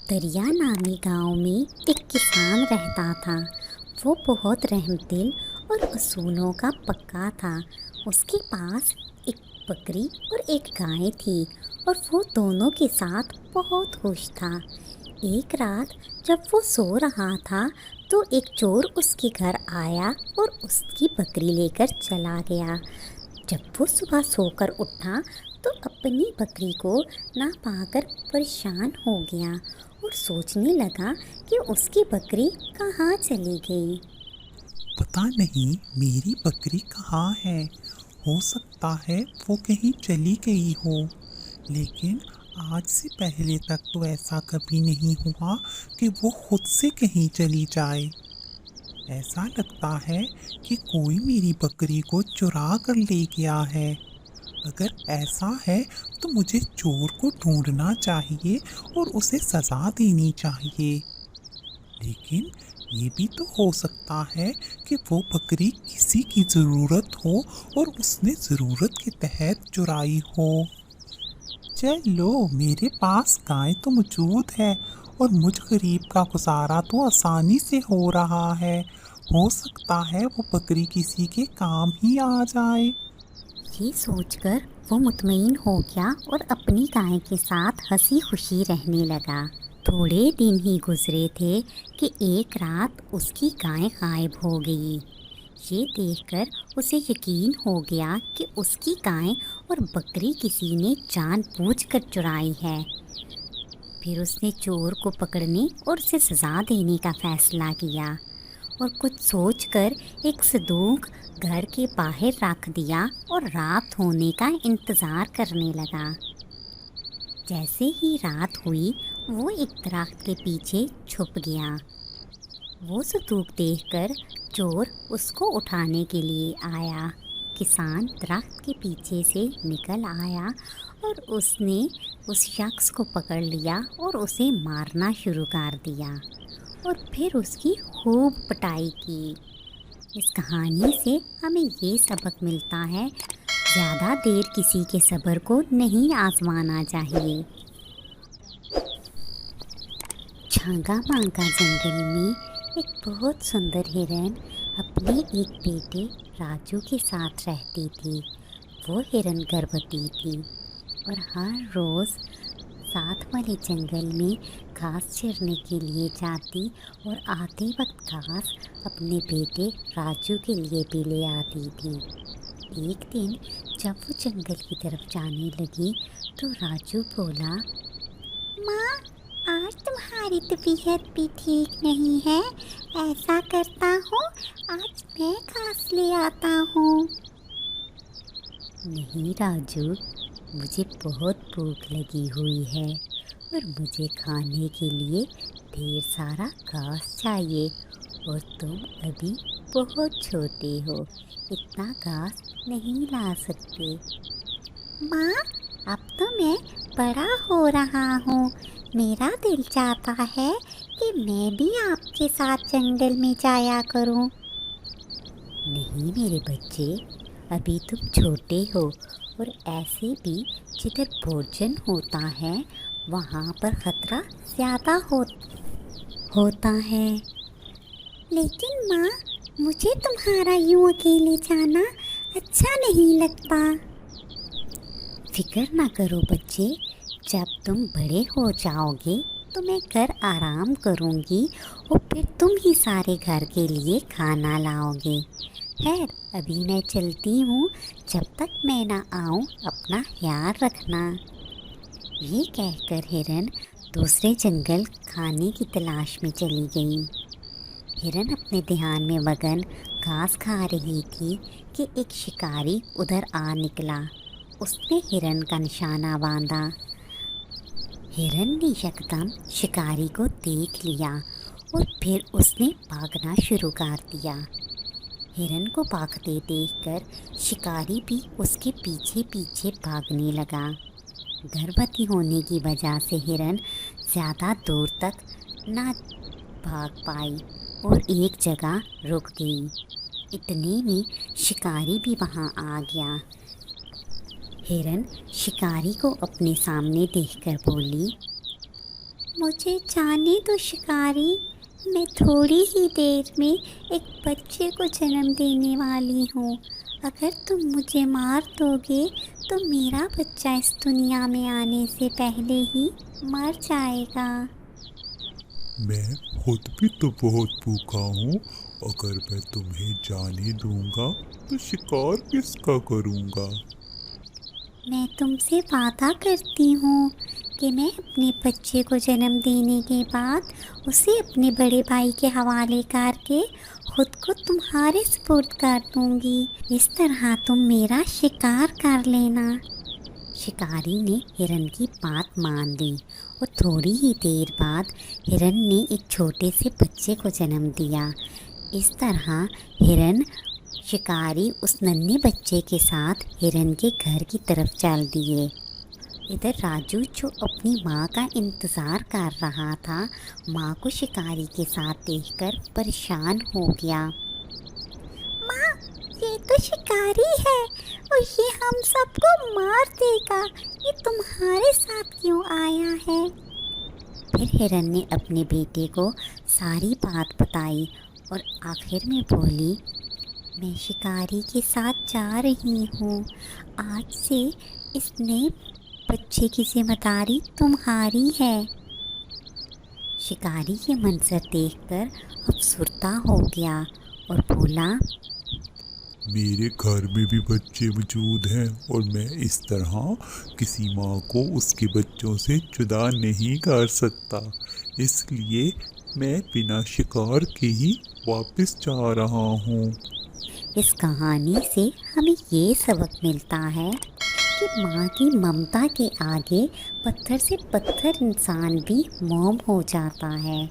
दरिया नामी गांव में एक किसान रहता था। वो बहुत रहमदिल और असूलों का पक्का था। उसके पास एक बकरी और एक गाय थी और वो दोनों के साथ बहुत खुश था। एक रात जब वो सो रहा था तो एक चोर उसके घर आया और उसकी बकरी लेकर चला गया। जब वो सुबह सोकर उठा तो अपनी बकरी को ना पाकर परेशान हो गया और सोचने लगा कि उसकी बकरी कहाँ चली गई। पता नहीं मेरी बकरी कहाँ है। हो सकता है वो कहीं चली गई हो, लेकिन आज से पहले तक तो ऐसा कभी नहीं हुआ कि वो खुद से कहीं चली जाए। ऐसा लगता है कि कोई मेरी बकरी को चुरा कर ले गया है। अगर ऐसा है तो मुझे चोर को ढूंढना चाहिए और उसे सजा देनी चाहिए। लेकिन ये भी तो हो सकता है कि वो बकरी किसी की ज़रूरत हो और उसने ज़रूरत के तहत चुराई हो। चलो, मेरे पास गाय तो मौजूद है और मुझ गरीब का गुजारा तो आसानी से हो रहा है। हो सकता है वो बकरी किसी के काम ही आ जाए। ये सोचकर वो मुतमईन हो गया और अपनी गाय के साथ हंसी खुशी रहने लगा। थोड़े दिन ही गुजरे थे कि एक रात उसकी गाय गायब हो गई। ये देखकर उसे यकीन हो गया कि उसकी गाय और बकरी किसी ने जानबूझकर चुराई है। फिर उसने चोर को पकड़ने और उसे सज़ा देने का फैसला किया और कुछ सोचकर एक संदूक घर के बाहर रख दिया और रात होने का इंतज़ार करने लगा। जैसे ही रात हुई वो एक दरख्त के पीछे छुप गया। वो संदूक देखकर चोर उसको उठाने के लिए आया। किसान दरख्त के पीछे से निकल आया और उसने उस शख्स को पकड़ लिया और उसे मारना शुरू कर दिया और फिर उसकी खूब पिटाई की। इस कहानी से हमें ये सबक मिलता है, ज़्यादा देर किसी के सब्र को नहीं आजमाना चाहिए। झांगा मांगा जंगल में एक बहुत सुंदर हिरन अपने एक बेटे राजू के साथ रहती थी। वो हिरन गर्भवती थी और हर रोज़ साथ वाले जंगल में घास चरने के लिए जाती और आते वक्त घास अपने बेटे राजू के लिए भी ले आती थी। एक दिन जब वो जंगल की तरफ जाने लगी तो राजू बोला, माँ, आज तुम्हारी तबीयत भी ठीक नहीं है। ऐसा करता हूँ, आज मैं घास ले आता हूँ। नहीं राजू, मुझे बहुत भूख लगी हुई है और मुझे खाने के लिए ढेर सारा घास चाहिए और तुम अभी बहुत छोटे हो, इतना घास नहीं ला सकते। माँ, अब तो मैं बड़ा हो रहा हूँ। मेरा दिल चाहता है कि मैं भी आपके साथ जंगल में जाया करूँ। नहीं मेरे बच्चे, अभी तुम छोटे हो और ऐसे भी जिधर भोजन होता है वहाँ पर खतरा ज़्यादा होता है। लेकिन माँ, मुझे तुम्हारा यूँ अकेले जाना अच्छा नहीं लगता। फिक्र ना करो बच्चे, जब तुम बड़े हो जाओगे तो मैं घर आराम करूँगी और फिर तुम ही सारे घर के लिए खाना लाओगे। खैर, अभी मैं चलती हूँ, जब तक मैं ना आऊँ अपना ख्याल रखना। ये कहकर हिरन दूसरे जंगल खाने की तलाश में चली गई। हिरन अपने ध्यान में मगन घास खा रही थी कि एक शिकारी उधर आ निकला। उसने हिरन का निशाना बांधा। हिरन ने यकदम शिकारी को देख लिया और फिर उसने भागना शुरू कर दिया। हिरन को भागते देखकर शिकारी भी उसके पीछे पीछे भागने लगा। गर्भवती होने की वजह से हिरन ज़्यादा दूर तक ना भाग पाई और एक जगह रुक गई। इतने में शिकारी भी वहाँ आ गया। हिरन शिकारी को अपने सामने देखकर बोली, मुझे जाने दो शिकारी, मैं थोड़ी ही देर में एक बच्चे को जन्म देने वाली हूँ। अगर तुम मुझे मार दोगे तो मेरा बच्चा इस दुनिया में आने से पहले ही मर जाएगा। मैं खुद भी तो बहुत भूखा हूँ। अगर मैं तुम्हें जाने दूंगा तो शिकार किसका करूँगा? मैं तुमसे वादा करती हूँ कि मैं अपने बच्चे को जन्म देने के बाद उसे अपने बड़े भाई के हवाले करके खुद को तुम्हारे सुपुर्द कर दूँगी। इस तरह तुम मेरा शिकार कर लेना। शिकारी ने हिरन की बात मान ली और थोड़ी ही देर बाद हिरन ने एक छोटे से बच्चे को जन्म दिया। इस तरह हिरन शिकारी उस नन्हे बच्चे के साथ हिरन के घर की तरफ चल दिए। इधर राजू जो अपनी माँ का इंतज़ार कर रहा था, माँ को शिकारी के साथ देखकर परेशान हो गया। माँ, ये तो शिकारी है और ये हम सबको मार देगा। ये तुम्हारे साथ क्यों आया है? फिर हिरन ने अपने बेटे को सारी बात बताई और आखिर में बोली, मैं शिकारी के साथ जा रही हूँ। आज से इस नए बच्चे की जिम्मेदारी तुम्हारी है। शिकारी ये मंजर देखकर अफसुर्दा हो गया और बोला, मेरे घर में भी बच्चे मौजूद हैं और मैं इस तरह किसी माँ को उसके बच्चों से जुदा नहीं कर सकता। इसलिए मैं बिना शिकार के ही वापस जा रहा हूँ। इस कहानी से हमें ये सबक मिलता है कि माँ की ममता के आगे पत्थर से पत्थर इंसान भी मोम हो जाता है।